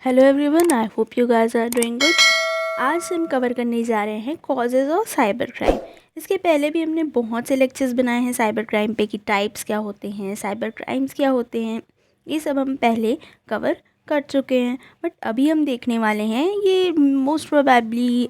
Hello everyone, I hope you guys are doing good. आज हम cover करने जा रहे हैं कॉजेज़ ऑफ साइबर क्राइम। इसके पहले भी हमने बहुत से लेक्चर्स बनाए हैं साइबर क्राइम पे कि टाइप्स क्या होते हैं, साइबर क्राइम्स क्या होते हैं। ये सब हम पहले कवर कर चुके हैं, बट अभी हम देखने वाले हैं ये मोस्ट प्रोबेबली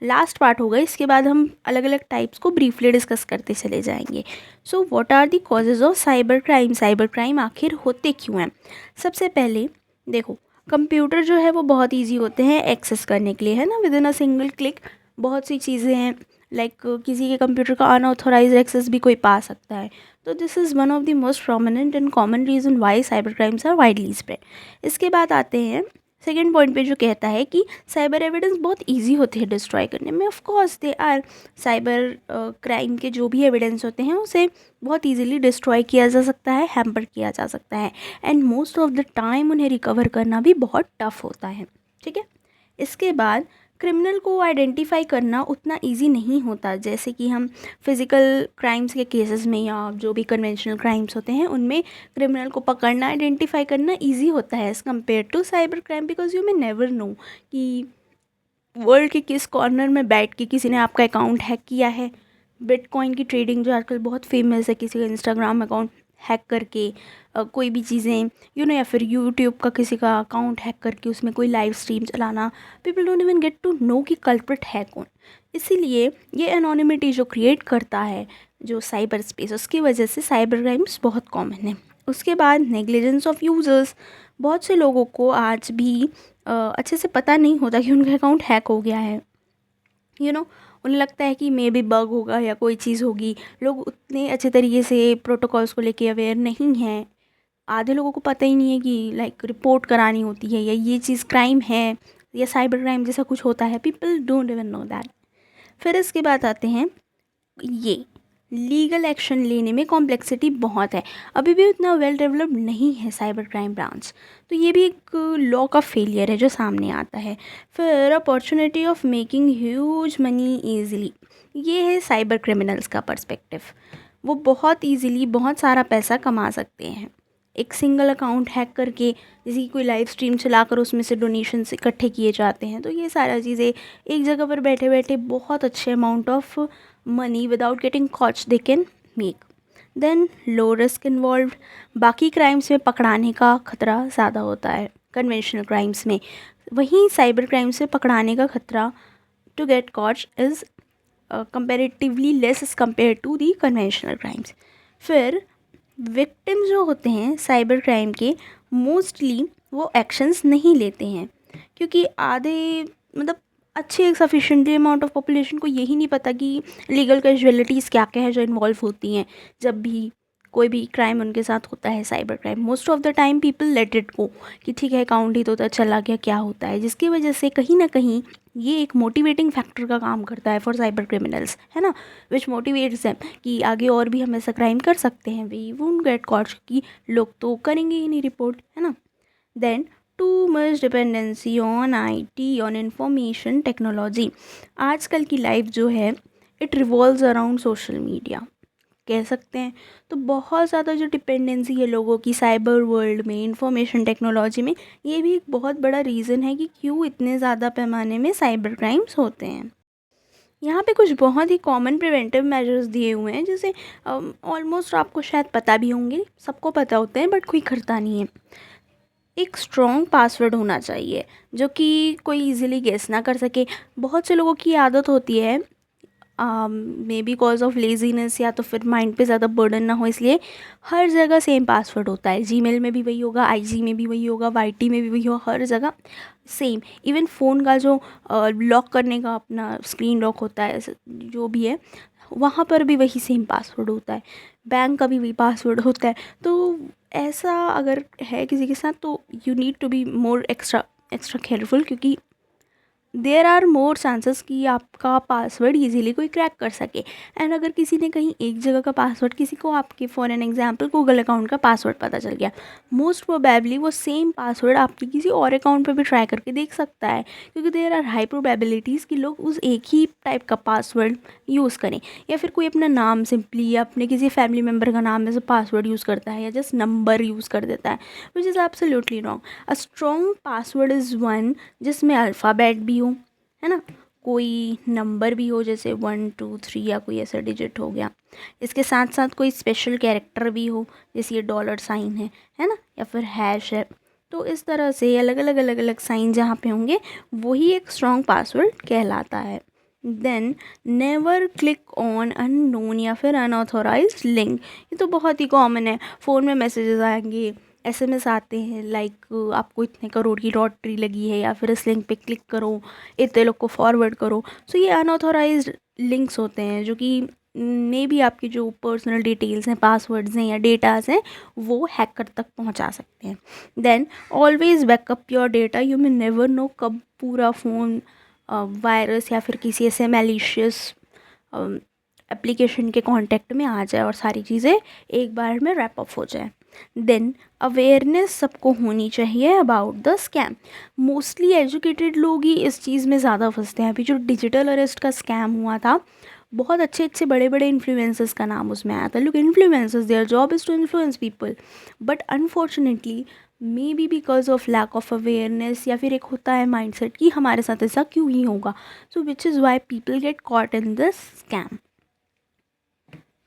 लास्ट पार्ट होगा। इसके बाद हम अलग अलग टाइप्स को ब्रीफली डिस्कस करते चले जाएंगे। So what are the causes of cyber crime, cyber crime आखिर होते क्यों हैं। सबसे पहले देखो, कंप्यूटर जो है वो बहुत इजी होते हैं एक्सेस करने के लिए, है ना। With in a single click बहुत सी चीज़ें हैं, लाइक किसी के कंप्यूटर का अनऑथोराइज एक्सेस भी कोई पा सकता है। तो this is one of the most prominent and common reason why cyber crimes are widely spread. इसके बाद आते हैं सेकेंड पॉइंट पे, जो कहता है कि साइबर एविडेंस बहुत ईजी होती है डिस्ट्रॉय करने में। Of course they are, cyber crime के जो भी एविडेंस होते हैं उसे बहुत ईजिली डिस्ट्रॉय किया जा सकता है, हैम्पर किया जा सकता है, and most of the time उन्हें रिकवर करना भी बहुत टफ होता है। ठीक है। इसके बाद क्रिमिनल को आइडेंटिफाई करना उतना इजी नहीं होता, जैसे कि हम फिज़िकल क्राइम्स के केसेस में या जो भी कन्वेंशनल क्राइम्स होते हैं उनमें क्रिमिनल को पकड़ना, आइडेंटिफाई करना इजी होता है as compare to cyber crime, because you may never know कि वर्ल्ड के किस कॉर्नर में बैठ के किसी ने आपका अकाउंट हैक किया है। बिटकॉइन की ट्रेडिंग जो आजकल बहुत फेमस है, किसी का इंस्टाग्राम अकाउंट हैक करके कोई भी चीज़ें या फिर यूट्यूब का किसी का अकाउंट हैक करके उसमें कोई लाइव स्ट्रीम चलाना। People don't even get to know कि कल्प्रिट है कौन। इसीलिए ये एनोनिमिटी जो क्रिएट करता है जो साइबर स्पेस, उसकी वजह से साइबर क्राइम्स बहुत कॉमन है। उसके बाद नेग्लिजेंस ऑफ यूज़र्स। बहुत से लोगों को आज भी अच्छे से पता नहीं होता कि उनका अकाउंट हैक हो गया है। उन्हें लगता है कि मे बी बग होगा या कोई चीज़ होगी। लोग उतने अच्छे तरीके से प्रोटोकॉल्स को लेके अवेयर नहीं हैं। आधे लोगों को पता ही नहीं है कि लाइक रिपोर्ट करानी होती है या ये चीज़ क्राइम है या साइबर क्राइम जैसा कुछ होता है। People don't even know that. फिर इसके बाद आते हैं ये लीगल एक्शन लेने में कॉम्प्लेक्सिटी बहुत है, अभी भी उतना वेल डेवलप्ड नहीं है साइबर क्राइम ब्रांच। तो ये भी एक लॉ का फेलियर है जो सामने आता है। फिर opportunity of making huge money easily, ये है साइबर क्रिमिनल्स का पर्सपेक्टिव। वो बहुत ईजिली बहुत सारा पैसा कमा सकते हैं एक सिंगल अकाउंट हैक करके। जैसे कि कोई लाइव स्ट्रीम चलाकर उसमें से डोनेशंस इकट्ठे किए जाते हैं, तो ये सारा चीज़ें एक जगह पर बैठे बैठे बहुत अच्छे amount of money without getting caught they can make. Then low risk involve, बाकी क्राइम्स में पकड़ाने का खतरा ज़्यादा होता है कन्वेंशनल क्राइम्स में, वहीं साइबर क्राइम्स में पकड़ाने का खतरा to get caught is comparatively less as compare to the conventional crimes. फिर विक्टिम जो होते हैं साइबर क्राइम के, मोस्टली वो एक्शंस नहीं लेते हैं क्योंकि आधे मतलब अच्छे सफिशेंटली अमाउंट ऑफ पॉपुलेशन को यही नहीं पता कि लीगल कैजुअलिटीज़ क्या क्या है जो इन्वॉल्व होती हैं जब भी कोई भी क्राइम उनके साथ होता है cyber crime. Most of the time people let it go कि ठीक है अकाउंट ही तो चला गया, क्या होता है, जिसकी वजह से कहीं ना कहीं ये एक मोटिवेटिंग फैक्टर का काम करता है फॉर साइबर क्रिमिनल्स, है ना। विच मोटिवेट्स देम कि आगे और भी हम ऐसा क्राइम कर सकते हैं। वी वोंट गेट कॉट कि लोग तो करेंगे ही नहीं रिपोर्ट, है ना। Then too much dependency on IT, on information technology. आजकल की लाइफ जो है it revolves around social media कह सकते हैं। तो बहुत ज़्यादा जो डिपेंडेंसी है लोगों की साइबर वर्ल्ड में, इंफॉर्मेशन टेक्नोलॉजी में, ये भी एक बहुत बड़ा रीज़न है कि क्यों इतने ज़्यादा पैमाने में साइबर क्राइम्स होते हैं। यहाँ पे कुछ बहुत ही कॉमन प्रिवेंटिव मेजर्स दिए हुए हैं, जैसे ऑलमोस्ट आपको शायद पता भी होंगे, सबको पता होते हैं बट कोई करता नहीं है। एक स्ट्रॉन्ग पासवर्ड होना चाहिए जो कि कोई इजीली गेस ना कर सके। बहुत से लोगों की आदत होती है may be cause of laziness या तो फिर माइंड पे ज़्यादा बर्डन ना हो, इसलिए हर जगह सेम पासवर्ड होता है। जीमेल में भी वही होगा, आईजी में भी वही होगा, वाईटी में भी वही होगा, हर जगह सेम। इवन फ़ोन का जो लॉक करने का अपना स्क्रीन लॉक होता है जो भी है, वहाँ पर भी वही सेम पासवर्ड होता है। बैंक का भी वही पासवर्ड होता है। तो ऐसा अगर है किसी के साथ तो you need to be more extra extra careful, क्योंकि देयर आर मोर चांसेस कि आपका पासवर्ड इजीली कोई क्रैक कर सके। एंड अगर किसी ने कहीं एक जगह का पासवर्ड, किसी को आपके for an example Google account का पासवर्ड पता चल गया, मोस्ट प्रोबेबली वो सेम पासवर्ड आपके किसी और अकाउंट पे भी ट्राई करके देख सकता है, क्योंकि देयर आर हाई प्रोबेबिलिटीज़ कि लोग उस एक ही टाइप का पासवर्ड यूज़ करें, या फिर कोई अपना नाम सिंपली या अपने किसी फैमिली मेम्बर का नाम एज अ पासवर्ड यूज़ करता है, या जस्ट नंबर यूज़ कर देता है, which is absolutely wrong. A strong password is one जिसमें अल्फ़ाबेट भी हो, है ना, कोई नंबर भी हो जैसे 1 2 3 या कोई ऐसा डिजिट हो गया, इसके साथ साथ कोई स्पेशल कैरेक्टर भी हो जैसे ये डॉलर साइन है ना, या फिर हैश है। तो इस तरह से अलग अलग साइन जहाँ पे होंगे वही एक स्ट्रॉन्ग पासवर्ड कहलाता है। Then never click on unknown या फिर अनऑथोराइज्ड लिंक। ये तो बहुत ही कॉमन है, फ़ोन में मैसेजेस आएंगे, एसएमएस आते हैं लाइक आपको इतने करोड़ की लॉटरी लगी है, या फिर इस लिंक पे क्लिक करो, इतने लोग को फॉरवर्ड करो। सो ये अनऑथोराइज्ड लिंक्स होते हैं जो कि मे बी आपकी जो पर्सनल डिटेल्स हैं, पासवर्ड्स हैं या डेटाज हैं, वो हैकर तक पहुंचा सकते हैं। Then always backup your data, you may never know कब पूरा फ़ोन वायरस या फिर किसी ऐसे मैलिशियस एप्लीकेशन के कांटेक्ट में आ जाए और सारी चीज़ें एक बार में रैप अप हो जाए। देन अवेयरनेस सबको होनी चाहिए about the scam. Mostly educated लोग ही इस चीज़ में ज़्यादा फंसते हैं। अभी जो डिजिटल अरेस्ट का स्कैम हुआ था, बहुत अच्छे अच्छे बड़े बड़े इन्फ्लुएंसर्स का नाम उसमें आया था। Look, influencers, their job is to influence people, but unfortunately may be because of lack of awareness, या फिर एक होता है माइंडसेट कि हमारे साथ ऐसा क्यों ही होगा, so which is why people get caught in this scam.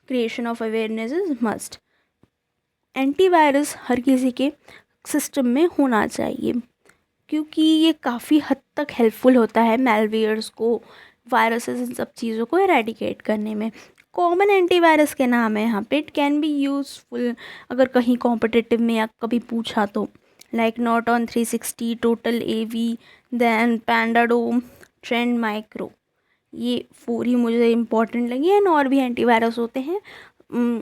Creation of awareness is must. Antivirus हर किसी के सिस्टम में होना चाहिए, क्योंकि ये काफ़ी हद तक हेल्पफुल होता है मेलवेयर्स को, वायरसेस, इन सब चीज़ों को इरेडिकेट करने में। कॉमन एंटीवायरस के नाम है यहाँ पे। इट कैन बी यूज़फुल अगर कहीं कॉम्पिटिटिव में या कभी पूछा तो, like Norton 360, total AV, then Pandadome, trend micro. ये 4 ही मुझे इंपॉर्टेंट लगी। एंड और भी एंटीवायरस होते हैं,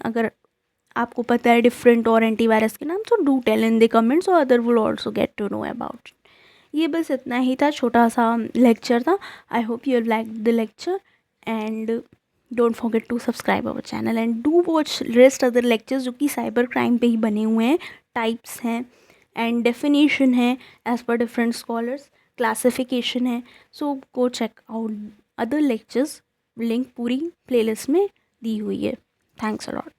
अगर आपको पता है डिफरेंट और एंटीवायरस के नाम, तो do tell in the comments और other will also get to know about. ये बस इतना ही था, छोटा सा लेक्चर था। I hope you like the lecture and don't forget to subscribe our channel and do watch rest other lectures जो कि साइबर क्राइम पे ही बने हुए हैं। टाइप्स हैं एंड डेफिनेशन है एज पर डिफरेंट स्कॉलर्स, क्लासिफिकेशन है। So go check out other lectures, link पूरी प्लेलिस्ट में दी हुई है। Thanks a lot.